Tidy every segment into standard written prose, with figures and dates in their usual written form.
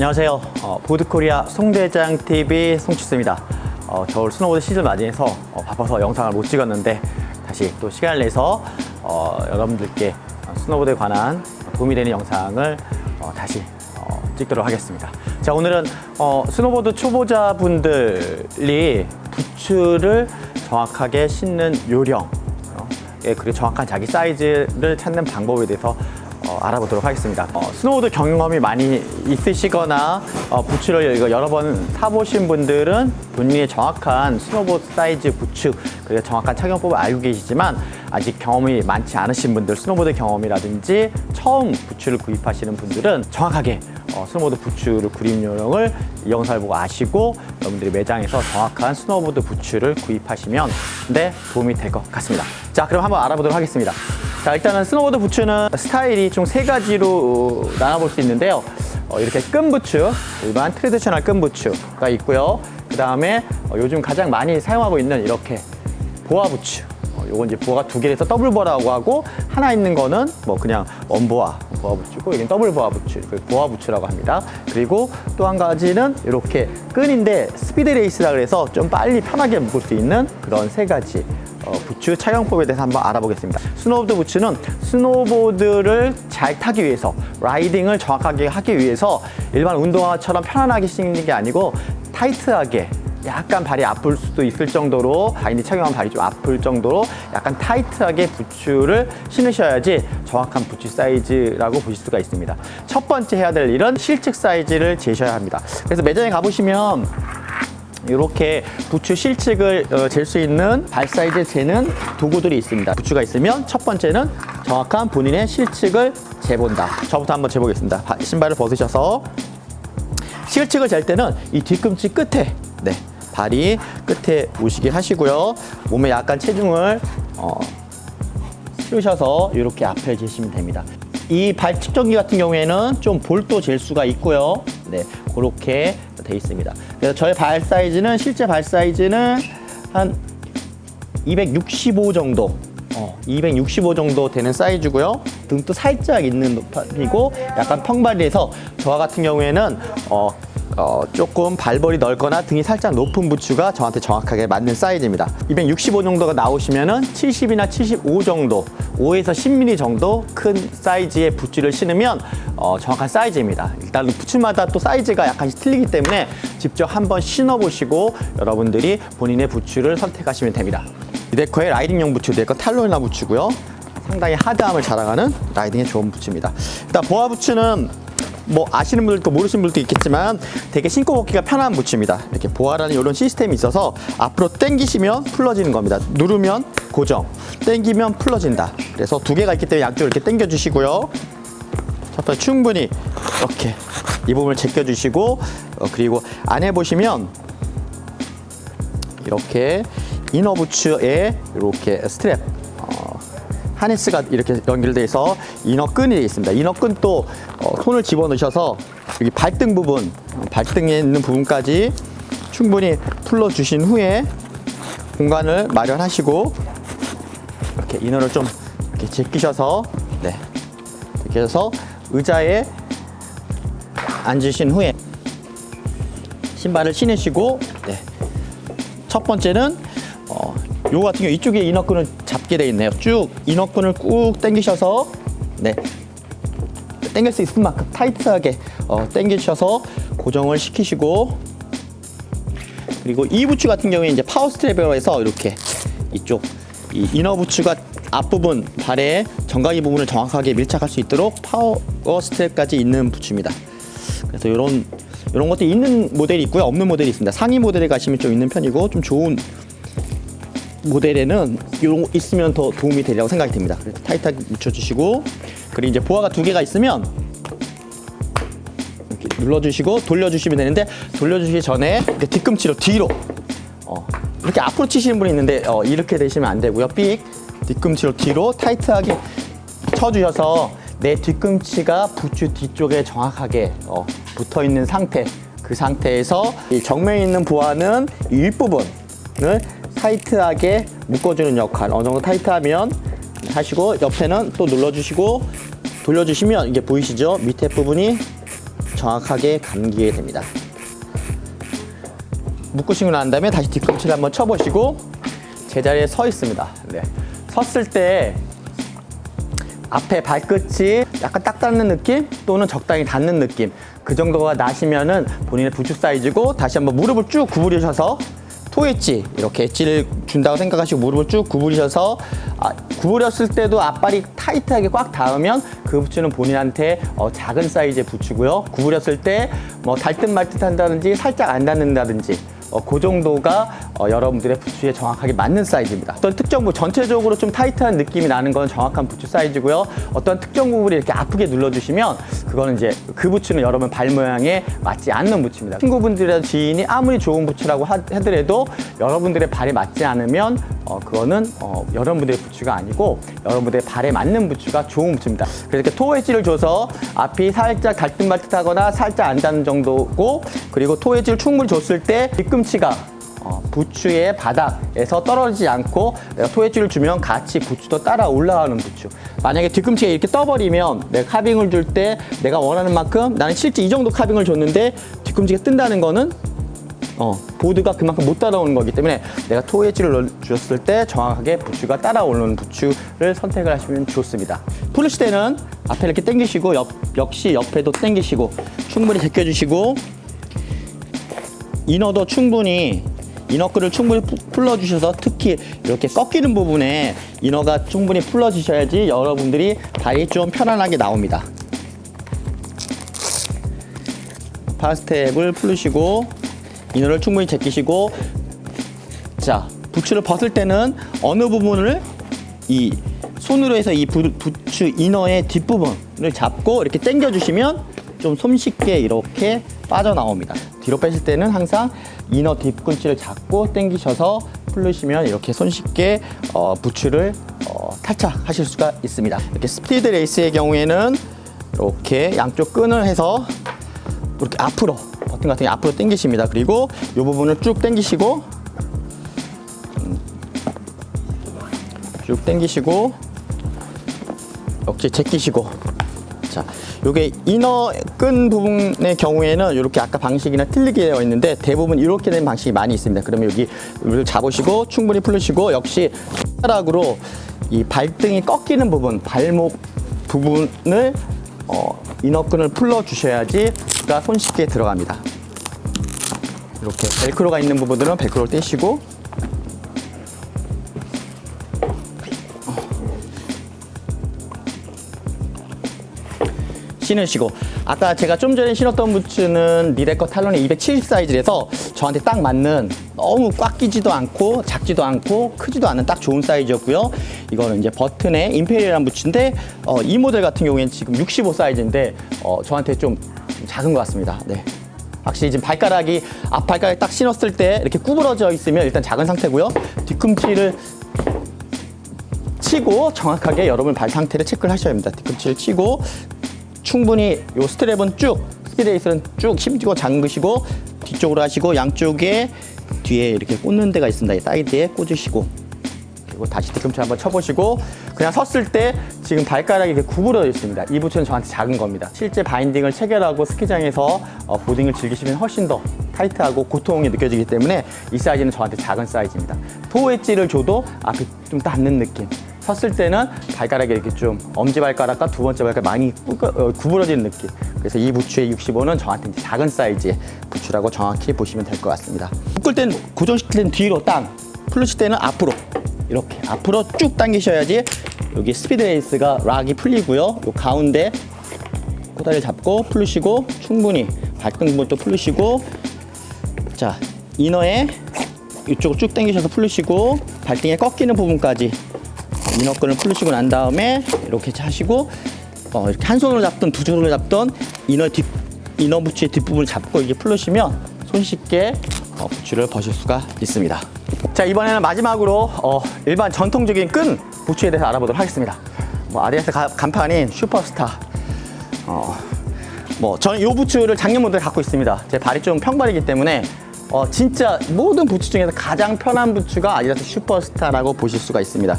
안녕하세요. 보드코리아 송대장TV 송치수입니다. 겨울 스노보드 시즌 맞이해서 바빠서 영상을 못 찍었는데 다시 또 시간을 내서 여러분들께 스노보드에 관한 도움이 되는 영상을 다시 찍도록 하겠습니다. 자, 오늘은 스노보드 초보자분들이 부츠를 정확하게 신는 요령, 그리고 정확한 자기 사이즈를 찾는 방법에 대해서 알아보도록 하겠습니다. 스노보드 경험이 많이 있으시거나 부츠를 여러 번 사보신 분들은 본인의 정확한 스노보드 사이즈 부츠, 그리고 정확한 착용법을 알고 계시지만 아직 경험이 많지 않으신 분들, 스노보드 경험이라든지 처음 부츠를 구입하시는 분들은 정확하게 스노보드 부츠를 구입 요령을 이 영상을 보고 아시고 여러분들이 매장에서 정확한 스노보드 부츠를 구입하시면 도움이 될 것 같습니다. 자, 그럼 한번 알아보도록 하겠습니다. 자, 일단은 스노보드 부츠는 스타일이 총 3가지로 나눠볼 수 있는데요. 이렇게 끈 부츠, 일반 트레디셔널 끈 부츠가 있고요. 그 다음에 요즘 가장 많이 사용하고 있는 이렇게 보아 부츠. 요건 이제 보아가 2개에서 더블 보아라고 하고, 하나 있는 거는 그냥 원보아, 보아 부츠고, 여기는 더블 보아 부츠, 보아 부츠라고 합니다. 그리고 또 한 가지는 이렇게 끈인데 스피드 레이스라 그래서 좀 빨리 편하게 묶을 수 있는 그런 3가지 부츠 착용법에 대해서 한번 알아보겠습니다. 스노보드 부츠는 스노보드를 잘 타기 위해서, 라이딩을 정확하게 하기 위해서 일반 운동화처럼 편안하게 신는 게 아니고 타이트하게, 약간 발이 아플 수도 있을 정도로, 바인디 착용하면 발이 좀 아플 정도로 약간 타이트하게 부츠를 신으셔야지 정확한 부츠 사이즈라고 보실 수가 있습니다. 첫 번째 해야 될 일은 실측 사이즈를 재셔야 합니다. 그래서 매장에 가보시면 이렇게 부츠 실측을 잴 수 있는 발 사이즈 재는 도구들이 있습니다. 부츠가 있으면 첫 번째는 정확한 본인의 실측을 재본다. 저부터 한번 재보겠습니다. 신발을 벗으셔서 실측을 잴 때는 이 뒤꿈치 끝에, 발이 끝에 오시게 하시고요. 몸에 약간 체중을 실으셔서 이렇게 앞에 재시면 됩니다. 이 발 측정기 같은 경우에는 좀 볼도 잴 수가 있고요. 그렇게 돼 있습니다. 그래서 저의 발 사이즈는, 실제 발 사이즈는 한 265 정도, 265 정도 되는 사이즈고요. 등도 살짝 있는 편이고, 약간 텅발이라서 저와 같은 경우에는 조금 발볼이 넓거나 등이 살짝 높은 부츠가 저한테 정확하게 맞는 사이즈입니다. 265 정도가 나오시면은 70이나 75 정도, 5에서 10mm 정도 큰 사이즈의 부츠를 신으면 정확한 사이즈입니다. 일단 부츠마다 또 사이즈가 약간씩 틀리기 때문에 직접 한번 신어보시고 여러분들이 본인의 부츠를 선택하시면 됩니다. 이데코의 라이딩용 부츠, 이데코 탈로나 부츠고요. 상당히 하드함을 자랑하는 라이딩에 좋은 부츠입니다. 일단 보아 부츠는 아시는 분들도 모르시는 분들도 있겠지만 되게 신고 벗기가 편한 부츠입니다. 이렇게 보아라는 이런 시스템이 있어서 앞으로 당기시면 풀러지는 겁니다. 누르면 고정, 당기면 풀러진다. 그래서 2개가 있기 때문에 양쪽으로 이렇게 당겨 주시고요. 첫 번째 충분히 이렇게 이 부분을 제껴 주시고, 그리고 안에 보시면 이렇게 이너 부츠에 이렇게 스트랩, 하네스가 이렇게 연결되어 있어 이너 끈이 되어 있습니다. 이너 끈도 손을 집어넣으셔서 여기 발등 부분, 발등에 있는 부분까지 충분히 풀러주신 후에 공간을 마련하시고, 이렇게 이너를 좀 이렇게 제끼셔서, 이렇게 해서 의자에 앉으신 후에 신발을 신으시고, 첫 번째는 요거 같은 경우 이쪽에 이너끈을 잡게 돼 있네요. 쭉 이너끈을 꾹 당기셔서, 당길 수 있을 만큼 타이트하게 당기셔서 고정을 시키시고, 그리고 이 부츠 같은 경우에 이제 파워 스트랩이라고 해서 이렇게 이쪽 이 이너 부츠가 앞부분, 발의 정강이 부분을 정확하게 밀착할 수 있도록 파워 스트랩까지 있는 부츠입니다. 그래서 이런 것들이 있는 모델이 있고요, 없는 모델이 있습니다. 상위 모델에 가시면 좀 있는 편이고, 좀 좋은 모델에는 이런 거 있으면 더 도움이 되리라고 생각이 됩니다. 그래서 타이트하게 묻혀주시고, 그리고 이제 보아가 2개가 있으면 이렇게 눌러주시고 돌려주시면 되는데, 돌려주시기 전에 이렇게 뒤꿈치로 뒤로, 이렇게 앞으로 치시는 분이 있는데 이렇게 되시면 안 되고요. 뒤꿈치로 뒤로 타이트하게 쳐주셔서 내 뒤꿈치가 부츠 뒤쪽에 정확하게 붙어 있는 상태, 그 상태에서 이 정면에 있는 보아는 이 윗부분을 타이트하게 묶어주는 역할, 어느 정도 타이트하면 하시고, 옆에는 또 눌러주시고 돌려주시면 이게 보이시죠? 밑에 부분이 정확하게 감기게 됩니다. 묶으시고 난 다음에 다시 뒤꿈치를 한번 쳐보시고 제자리에 서 있습니다. 네. 섰을 때 앞에 발끝이 약간 딱 닿는 느낌 또는 적당히 닿는 느낌, 그 정도가 나시면은 본인의 부츠 사이즈고, 다시 한번 무릎을 쭉 구부리셔서 토 엣지, 이렇게 엣지를 준다고 생각하시고 무릎을 쭉 구부리셔서, 구부렸을 때도 앞발이 타이트하게 꽉 닿으면 그 부츠는 본인한테 작은 사이즈의 부츠고요. 구부렸을 때 뭐 닿듯 말듯 한다든지 살짝 안 닿는다든지 그 정도가 여러분들의 부츠에 정확하게 맞는 사이즈입니다. 어떤 특정 부분, 전체적으로 좀 타이트한 느낌이 나는 건 정확한 부츠 사이즈고요. 어떤 특정 부분을 이렇게 아프게 눌러주시면 그거는 이제 그 부츠는 여러분 발 모양에 맞지 않는 부츠입니다. 친구분들이나 지인이 아무리 좋은 부츠라고 하더라도 여러분들의 발에 맞지 않으면 그거는 여러분들의 부츠가 아니고 여러분들의 발에 맞는 부츠가 좋은 부츠입니다. 그래서 이렇게 토 엣지를 줘서 앞이 살짝 닿듯 말듯하거나 살짝 안 닿는 정도고, 그리고 토 엣지를 충분히 줬을 때 뒤꿈치가 부츠의 바닥에서 떨어지지 않고 내가 토 엣지를 주면 같이 부츠도 따라 올라가는 부츠. 만약에 뒤꿈치가 이렇게 떠버리면 내가 카빙을 줄 때 내가 원하는 만큼, 나는 실제 이 정도 카빙을 줬는데 뒤꿈치가 뜬다는 거는 보드가 그만큼 못 따라오는 거기 때문에 내가 토 엣지를 주었을 때 정확하게 부츠가 따라오는 부츠를 선택을 하시면 좋습니다. 푸르시 때는 앞에 이렇게 당기시고 역시 옆에도 당기시고 충분히 제껴주시고, 이너도 충분히 이너끈을 충분히 풀어주셔서, 특히 이렇게 꺾이는 부분에 이너가 충분히 풀어주셔야지 여러분들이 발이 좀 편안하게 나옵니다. 파스텝을 풀으시고 이너를 충분히 제끼시고, 자, 부츠를 벗을 때는 어느 부분을 이 손으로 해서 이 부츠 이너의 뒷부분을 잡고 이렇게 당겨 주시면 좀 손쉽게 이렇게 빠져나옵니다. 뒤로 빼실 때는 항상 이너 뒤꿈치를 잡고 당기셔서 풀으시면 이렇게 손쉽게 부츠를 탈착하실 수가 있습니다. 이렇게 스피드 레이스의 경우에는 이렇게 양쪽 끈을 해서 이렇게 앞으로, 버튼 같은 게 앞으로 당기십니다. 그리고 이 부분을 쭉 당기시고 쭉 당기시고 이렇게 제끼시고, 자, 요게 이너 끈 부분의 경우에는 이렇게 아까 방식이나 틀리게 되어 있는데 대부분 이렇게 된 방식이 많이 있습니다. 그러면 여기를 잡으시고 충분히 풀으시고, 역시 손가락으로 이 발등이 꺾이는 부분, 발목 부분을 이너 끈을 풀어 주셔야지 부츠가 손쉽게 들어갑니다. 이렇게 벨크로가 있는 부분들은 벨크로를 떼시고, 신으시고, 아까 제가 좀 전에 신었던 부츠는 리레커 탈론의 270 사이즈라서 저한테 딱 맞는, 너무 꽉 끼지도 않고 작지도 않고 크지도 않은 딱 좋은 사이즈였고요. 이거는 이제 버튼의 임페리얼한 부츠인데 이 모델 같은 경우에는 지금 65 사이즈인데 저한테 좀 작은 것 같습니다. 네. 확실히 지금 발가락이, 앞발가락 딱 신었을 때 이렇게 구부러져 있으면 일단 작은 상태고요. 뒤꿈치를 치고 정확하게 여러분 발 상태를 체크를 하셔야 합니다. 뒤꿈치를 치고 충분히 요 스트랩은 쭉, 스피드레이스는 쭉 힘주고 잠그시고 뒤쪽으로 하시고, 양쪽에 뒤에 이렇게 꽂는 데가 있습니다. 이 사이드에 꽂으시고, 그리고 다시 뒤꿈치 한번 쳐보시고, 그냥 섰을 때 지금 발가락이 이렇게 구부러져 있습니다. 이 부츠는 저한테 작은 겁니다. 실제 바인딩을 체결하고 스키장에서 보딩을 즐기시면 훨씬 더 타이트하고 고통이 느껴지기 때문에 이 사이즈는 저한테 작은 사이즈입니다. 토 엣지를 줘도 앞이 좀 닿는 느낌. 섰을 때는 발가락이 이렇게 좀 엄지발가락과 두 번째 발가락 많이 구부러지는 느낌. 그래서 이 부츠의 65는 저한테 이제 작은 사이즈의 부츠라고 정확히 보시면 될 것 같습니다. 묶을 때는, 고정시킬 때는 뒤로 땅, 풀으실 때는 앞으로, 이렇게 앞으로 쭉 당기셔야지 여기 스피드 레이스가 락이 풀리고요. 요 가운데 꼬다리를 잡고 풀으시고, 충분히 발등 부분도 풀으시고, 자, 이너에 이쪽으로 쭉 당기셔서 풀으시고, 발등에 꺾이는 부분까지 이너끈을 풀으시고 난 다음에 이렇게 하시고, 이렇게 한 손으로 잡든 두 손으로 잡든 이너 부츠의 뒷부분을 잡고 이게 풀으시면 손쉽게 부츠를 벗을 수가 있습니다. 자, 이번에는 마지막으로 일반 전통적인 끈 부츠에 대해서 알아보도록 하겠습니다. 아디다스 간판인 슈퍼스타. 저는 이 부츠를 작년 모델 갖고 있습니다. 제 발이 좀 평발이기 때문에 진짜 모든 부츠 중에서 가장 편한 부츠가 아디다스 슈퍼스타라고 보실 수가 있습니다.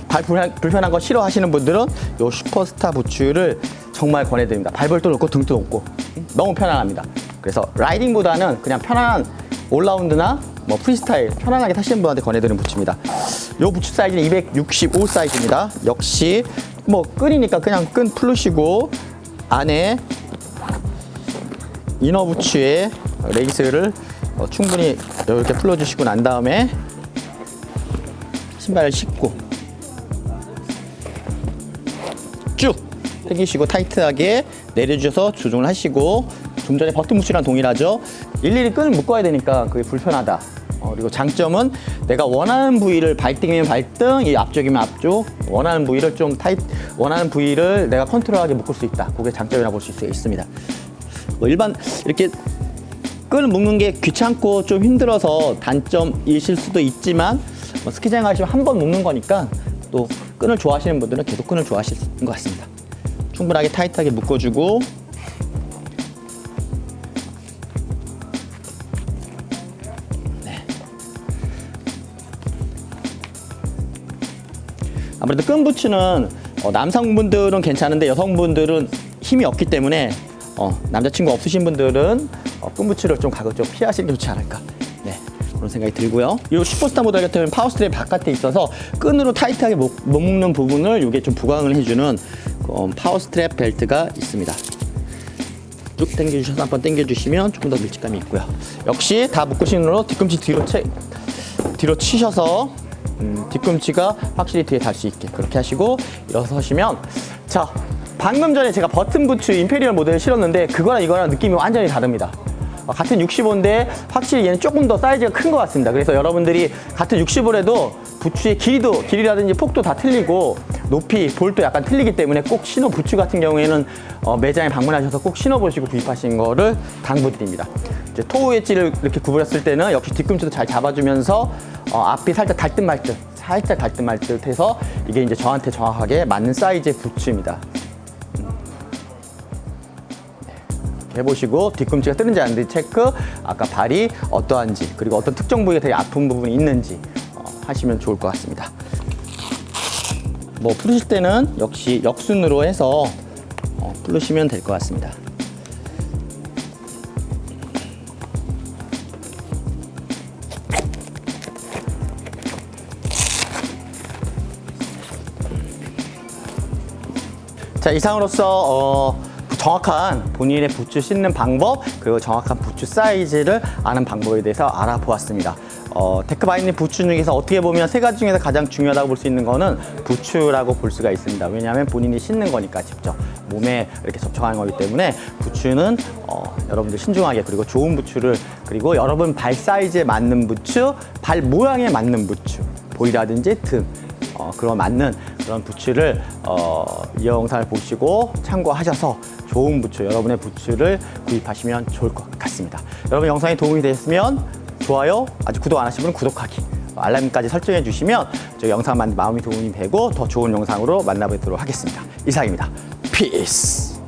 발 불편한 거 싫어하시는 분들은 이 슈퍼스타 부츠를 정말 권해드립니다. 발볼도 높고 등도 높고 너무 편안합니다. 그래서 라이딩보다는 그냥 편안한 올라운드나 뭐 프리스타일 편안하게 타시는 분한테 권해드리는 부츠입니다. 이 부츠 사이즈는 265 사이즈입니다. 역시 뭐 끈이니까 그냥 끈 풀으시고 안에 이너 부츠에 레이스를 충분히 이렇게 풀어주시고 난 다음에 신발을 신고 쭉 당기시고 타이트하게 내려주셔서 조정을 하시고 좀 전에 버튼 부츠랑 동일하죠. 일일이 끈을 묶어야 되니까 그게 불편하다. 그리고 장점은 내가 원하는 부위를 발등이면 발등, 이 앞쪽이면 앞쪽, 원하는 부위를 원하는 부위를 내가 컨트롤하게 묶을 수 있다. 그게 장점이라고 볼 수 있습니다. 일반 이렇게 끈을 묶는 게 귀찮고 좀 힘들어서 단점이실 수도 있지만 스키장 가시면 한 번 묶는 거니까 또 끈을 좋아하시는 분들은 계속 끈을 좋아하실 것 같습니다. 충분하게 타이트하게 묶어주고 네. 아무래도 끈 부츠는 남성분들은 괜찮은데 여성분들은 힘이 없기 때문에 남자친구 없으신 분들은 끈 부츠를 좀 가급적 피하시는 게 좋지 않을까. 네, 그런 생각이 들고요. 이 슈퍼스타 모델 같은 경우는 파워스트랩 바깥에 있어서 끈으로 타이트하게 못 묶는 부분을 이게 좀 보강을 해주는 파워스트랩 벨트가 있습니다. 쭉 당겨주셔서 한번 당겨주시면 조금 더 밀집감이 있고요. 역시 다 묶으신 으로 뒤꿈치 뒤로 치셔서 뒤꿈치가 확실히 뒤에 닿을 수 있게 그렇게 하시고 일어서시면 자. 방금 전에 제가 버튼 부츠 임페리얼 모델을 실었는데 그거랑 이거랑 느낌이 완전히 다릅니다. 같은 65인데 확실히 얘는 조금 더 사이즈가 큰 것 같습니다. 그래서 여러분들이 같은 65래도 부츠의 길이라든지 폭도 다 틀리고 높이, 볼도 약간 틀리기 때문에 꼭 신어 부츠 같은 경우에는 매장에 방문하셔서 꼭 신어보시고 구입하신 거를 당부드립니다. 이제 토우 엣지를 이렇게 구부렸을 때는 역시 뒤꿈치도 잘 잡아주면서 앞이 살짝 달 듯 말 듯 해서 이게 이제 저한테 정확하게 맞는 사이즈의 부츠입니다. 해보시고 뒤꿈치가 뜨는지 안 뜨는지 체크, 아까 발이 어떠한지 그리고 어떤 특정 부위가 되게 아픈 부분이 있는지 하시면 좋을 것 같습니다. 뭐 풀으실 때는 역시 역순으로 해서 풀으시면 될 것 같습니다. 자, 이상으로서 정확한 본인의 부츠 신는 방법 그리고 정확한 부츠 사이즈를 아는 방법에 대해서 알아보았습니다. 데크바이니 부츠 중에서 어떻게 보면 세 가지 중에서 가장 중요하다고 볼 수 있는 거는 부츠라고 볼 수가 있습니다. 왜냐하면 본인이 신는 거니까 직접 몸에 이렇게 접촉하는 거기 때문에 부츠는 여러분들 신중하게 그리고 좋은 부츠를 그리고 여러분 발 사이즈에 맞는 부츠, 발 모양에 맞는 부츠, 볼이라든지 등 그런 맞는 그런 부츠를 이 영상을 보시고 참고하셔서 좋은 부츠, 여러분의 부츠를 구입하시면 좋을 것 같습니다. 여러분 영상이 도움이 되셨으면 좋아요, 아직 구독 안 하신 분은 구독하기, 알람까지 설정해 주시면 저 영상 만든 마음이 도움이 되고 더 좋은 영상으로 만나뵙도록 하겠습니다. 이상입니다. 피스.